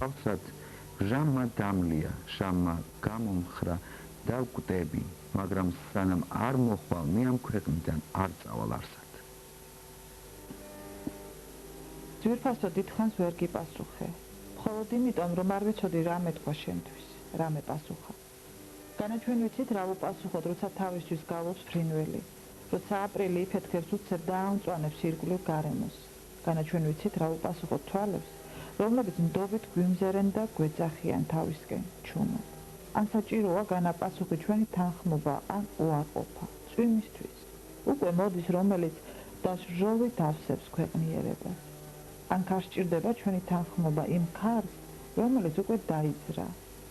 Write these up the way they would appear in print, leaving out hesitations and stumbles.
ავსად ჟამმა დამლია, შამმა გამომხრა და ვკვდები, მაგრამ სანამ არ მოხვალ მე ამ ქვეყნიდან არ წავალ არსად. ძვირფასო დიდხანს ვერ გიპასუხე. მხოლოდ იმიტომ, რომ არ ვიცოდი რა მეთქვა შენთვის, რა მეპასუხა. განაჩვენ ვიცით რა ვუპასუხოთ, როცა თავისთვის გავლობს ფრინველი, როცა აპრილი იფეთქებს უცებ და აუნწვანებს ირგვლივ გარემოს. განაჩვენ ვიცით რა ვუპასუხოთ თვალებს, რომლებიც ნდობით გვიმზერენ და გვეძახიან თავისკენ ჩუმად. ან საჭიროა განაპასუხი ჩვენი თანხმობა ან უარყოფა წვიმისთვის. უკვე მოდის რომელიც დასრჟოლით ავსებს ქვეყნიერებას. ან გასჭირდება ჩვენი თანხმობა იმ ქარს, რომელიც უკვე დაიძრა,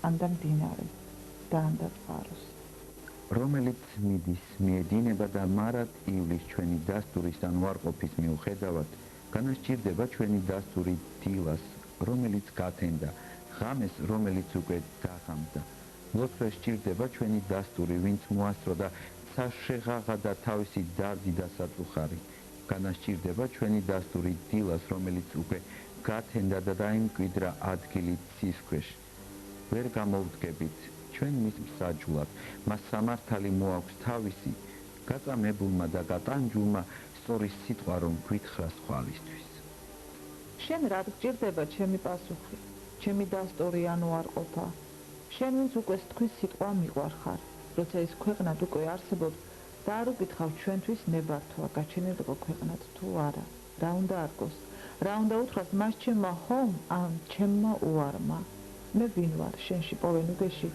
ან და მდინარეს და ან და წყაროს. რომელიც მიდის, მიედინება და მარად ივლის ჩვენი დასტურის ან უარყოფის მიუხედავად, განასჭირდება ჩვენი დასტური დილას, რომელიც გათენდა, ღამეს, რომელიც უკვე დაღამდა. მოთხრეს სჭირდება ჩვენი დასტური, ვინც მოასწრო და საშეღაღა და თავისი დარდი და საწუხარი. განასჭირდება ჩვენი დასტური დილას, რომელიც უკვე გათენდა და დაიმკვიდრა ადგილი ცის ქვეშ. ვერ გამოვდგებით ჩვენ მის მსაჯულად, მას სამართალი მოაქვს თავისი, გაწამებულმა და გატანჯულმა სწორი სიტყვა რომ გვითხრა სხვალისთვის. შენ რა გჭირდება ჩემი პასუხი, ჩემი დასტური ან უარყოფა? შენ ვინც უკვე თქვის სიტყვა მიყვარხარ, როცა ის ქვეყნად უკვე არსებობს და არ უკითხავ ჩვენთვის ნებართვა, გაჩენილიყო ქვეყნად თუ არა, რა უნდა არგოს, რა უნდა უთხრას მას ჩემმა ხომ ან ჩემმა უარმა. მე ვინ ვარ შენში პოვენუგეში,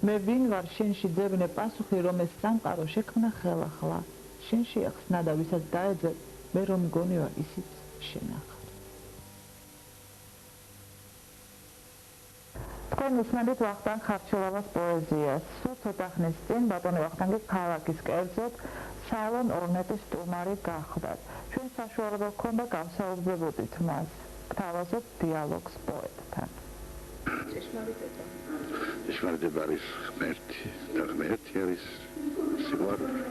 მე ვინ ვარ შენში ძებნე პასუხი, რომ ეს სამყარო შექმნა ხელახლა, შენში ახსნა და ვისაც დაეძებ, მე რომ მგონი ვარ ისიც შენახარ. თქვენ უსმენთ ვახტანგ ხარჩილოვას პოეზიას. სულ ცოტა ხნის წინ ბატონი ვახტანგი ქალაქის კერძოდ სალონ ორნეტის სტუმარი გახლდათ. ჩვენ საშუალება გქონდა გავსაუბრებოდით მას, გთავაზობთ დიალოგს პოეტთან. ჭეშმარიტება არის ღმერთი და ღმერთი არის სიყვარული.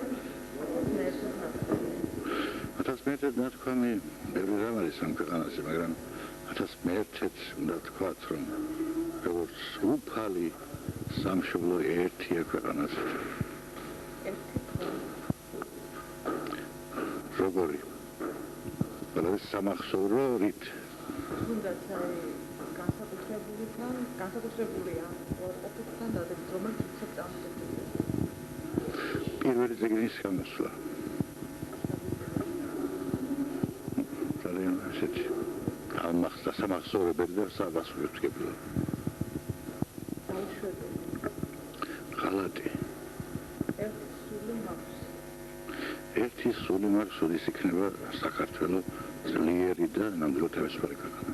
ათასმეტად ნათქვამი ბევრი რამ არის ამ ქვეყანაზე, მაგრამ ათასმეტად უნდა თქვათ, რომ როგორც უფალი სამშობლო ერთია ქვეყანაზე. როგორი? ყველა სამახსოვრო რით. თუნდაც განსაკუთრებულია უარყოფითთან დადებით, რომელიც უცებ წამოწევია. პირველი წიგნის გამოსვლა. ძალიან ასეთი. ამახსა სამახსოვრებელი და საბასურებსკებია. ღალატი. ერთი სული მაქვს, ის იქნება საქართველოს ძლიერი და ნამდვილად თავისუფალი ქვეყანა.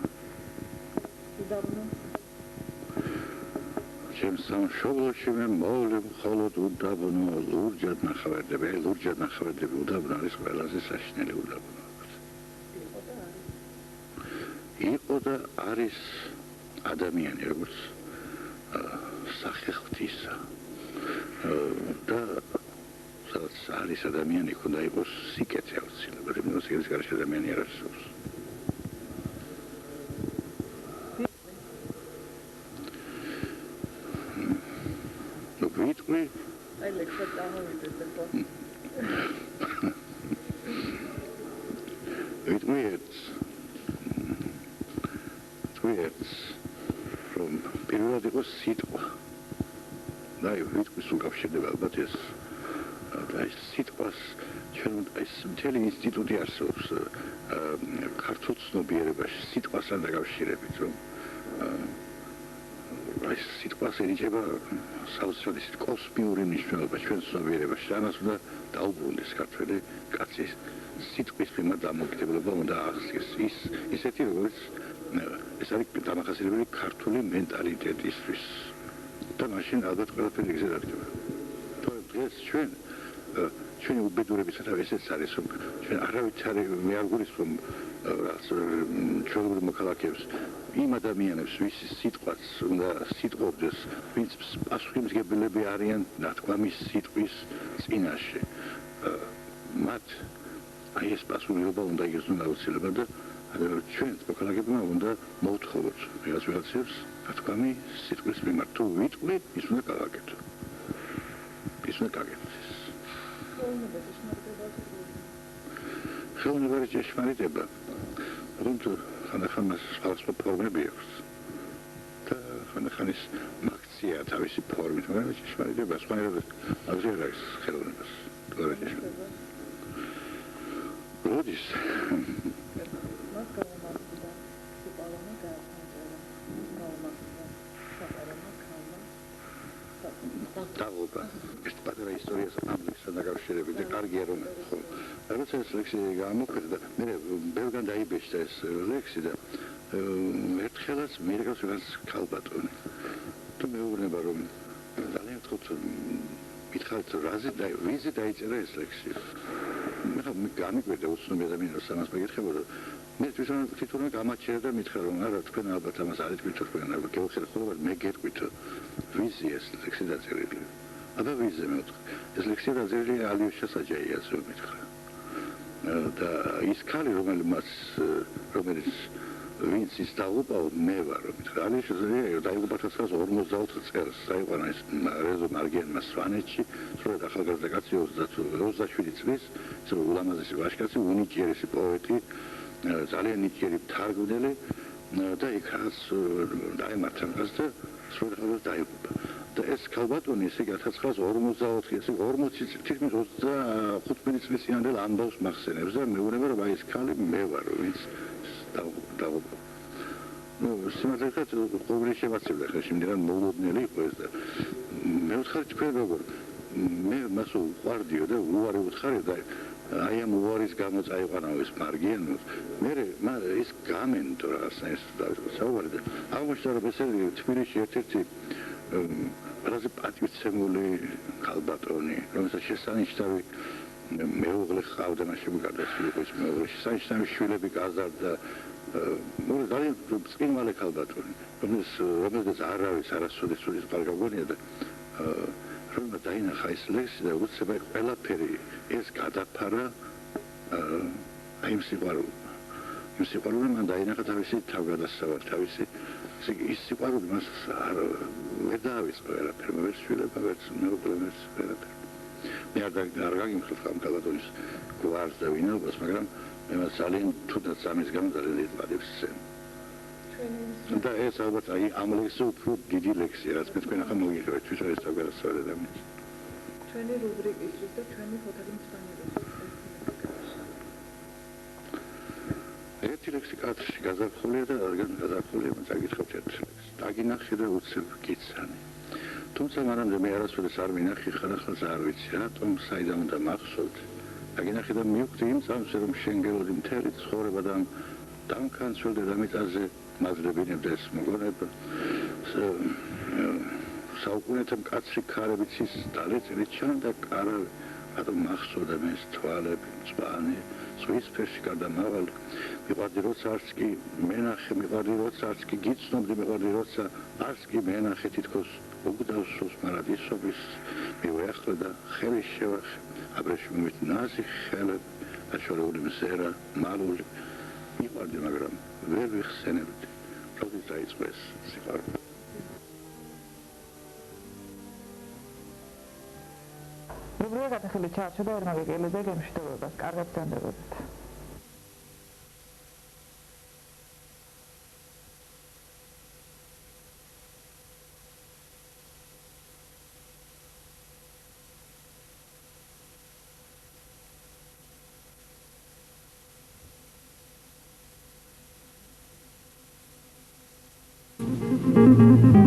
ჩემს სამშობლოში მე მოვლებ მხოლოდ უდაბნო, ლურჯად ნახევარდები, უდაბნო არის ყველაზე საშინელი უდაბნო. იყო და არის ადამიანი, როგორც სახე ღვთისა. და სადაც არის ადამიანი, უნდა იყოს სიკეთე აუცილებლად, იმიტომ სიკეთის გარშე ადამიანი არ არსებობს. ვიტყვი? აი ლექსად წამოვიდეთ ხო? ვიტყვი რომ პირველად იყოს სიტყვა. და ვიტყვის უკავშირდება ალბათ ეს ეს სიტყვას ჩვენ ეს მთელი ინსტიტუტი არსებობს ქართულ ცნობიერებაში სიტყვასთან დაკავშირებით, რომ ეს სიტყვას ენიჭება საოცრად ისეთ კოსმიური მნიშვნელობა ჩვენ ცნობიერებაში. ამას უნდა დაუბრუნდეს ქართველი კაცი. სიტყვის მიმართ დამოკიდებულება უნდა აღსიეს. ისეთი როგორც ეს არის დამახასიათებელი ქართული მენტალიტეტისთვის. და მაშინ ალბათ ყველაფერი ეგრე დადგება. თორემ დღეს ჩვენი უბედურების სათავე ესეც არის, რომ ჩვენ არავითარი მე არ გულისხმობ ჩვეულებრივ მოქალაქეებს, იმ ადამიანებს, ვისი სიტყვაც უნდა სიტყობდეს, ვინც პასუხისმგებლები არიან ნათქვამის სიტყვის წინაშე. მათ აი ეს პასუხისმგებლობა უნდა იგრძნონ აუცილებლად და ჩვენ მოქალაქეებმა უნდა მოვთხოვოთ რეგულაციებს თქვამი სიტყვის მიმართ თუ ვიტყვი ის უნდა გავაკეთო ის უნდა გაგეთოს ხელოვნებაში ჭეშმარიტება რომ ხანდახან მას სხვადასხვა ფორმები აქვს და ხანდახან ის მაქცია თავისი ფორმით მაგრამ ჭეშმარიტება სხვანაირად აღარ არის ხელოვნებას როდის დაღობა ეს პატარა ისტორიას ამბლისთან დაკავშირებით და კარგია რომ ხო როცა ეს ლექსი გამოქვეყნდა მე ბევრგან დაიბეჭდა ეს ლექსი და ერთხელაც მიიღოს რაღაც ქალბატონი თუ მეუბნება რომ ძალიან ხოთ მითხარით ვიზი დაიწერა ეს ლექსი მე გამიკვირდა უცნობი ადამიანს ამას მეკითხებოდა მე თვითონ გამაჩერდა და მითხრა რომ არა თქვენ ალბათ ამას არ იტყვით თქვენ გეუხერხებათ მე გეტყვით ვიზი ეს ლექსი დაწერილი აბა ვიზი მე ვთქვი ეს ლექსი დაწერილი ალიოს შესაჯაიას რომ მითხრა და ის ქალი რომელიც ვინც ის დაუპაო მე ვარ რომ მითხრა ალიოს შესაჯაია დაიღუპა 1954 წელს საიყვანა ეს რეზო მარგიანმა სვანეთში სწორედ ახალგაზრდა კაცი 27 წლის ის ულამაზესი ვაჟკაცი უნიჭიერესი პოეტი ძალიან ნიჭიერი მთარგმნელი და იქ რაც დაემართა მას და სწორედ დაიღუპა და ეს ქალბატონი ესე 1954 ესე 40 თითქმის 25 წლისიანდელ ამბავს მახსენებს და მეუბნება რომ აი ეს ქალი მე ვარ ვინც დაიღუპა ну სიმართლესაც ყოველი შემაცებდა ხეში მიდან მოულოდნელი იყო ეს და მე ვთხარი თქვენ როგორ მე მას უყვარდიო და უარი უთხარი და აი ამ უარის გამო წაიყვანაო ეს მარგიანოს მე ის გამენდო რაღაცა ეს საუბარი და აღმოჩნდა რომ ესე თბილისში ერთ-ერთი ყველაზე პატივცემული ქალბატონი რომელსაც შესანიშნავი მეუღლე ჰყავდა მაშინ გადასული იყო ეს მეუღლე შესანიშნავი შვილები გაზარდა ძალიან წინვალე ქალბატონი რომელსაც არავის არასოდეს სულის პარგაგონია და რომ დაინახა ეს ლექსი და უცებ ყველაფერი ეს გადაფარა აი იმ სიყვარულმა მან დაინახა თავისი თავგადასავალი თავისი ის სიყვარული მას ვერ დაავიწყო ყველაფერი ვერ შვილება ვერც მეუღლემ ყველაფერი მე არ გაგიმხილებ ამ ქალბატონის გვარს და ვინაობას მაგრამ მე მას ძალიან თუნდაც ამის გამო ძალიან ეტყადებს და ეს ალბათ აი ამ ლექსი უფრო დიდი ლექსია რაც მე თქვენ ახლა მოგიხარეთ თვითონ ეს თავგადასავალი ადამიანი ჩვენი რუბრიკისთვის და ჩვენი ფოტოები მსმენელისთვის ერთი ლექსი კადრში გაზაფხულია და რადგან გაზაფხულია წაგითხრათ ერთ ლექსს დაგინახე და უცებ გიცანი თუმცა მანამდე მე არასოდეს არ მინახე ხალხს არ ვიცი რატომ საიდან უნდა მახსოვდე დაგინახე და მივხვდი იმ წამს რომ შენგელოდი მთელი ცხოვრება და დამკანცველ დედამიწაზე მაძლებინებდა ეს მოგონება საუკუნეთა მკაცრი ქარებიც ის დალეწილი ჩანდა კარავი რატომ მახსოვდა მე ეს თვალები მწვანე ზღვისფერში გადამავალი მიყვარდი როცა არც კი მენახე მიყვარდი როცა არც კი გიცნობდი მიყვარდი როცა არც კი მენახე თითქოს უგდავსოს მარადისობის მივეახლე და ხელის შევახე აბრეშუმით ნაზი ხელები აშორეული მზერა მალული მიყვარდი მაგრამ ვერ ვიხსენებდი როდის დაიწყო ეს სიყვარული რუბრიკა გადახელით ჩაარჩება ერმაკი კელეძე გემშვიდობებას კარგად გრძანდებოდეთ Thank you.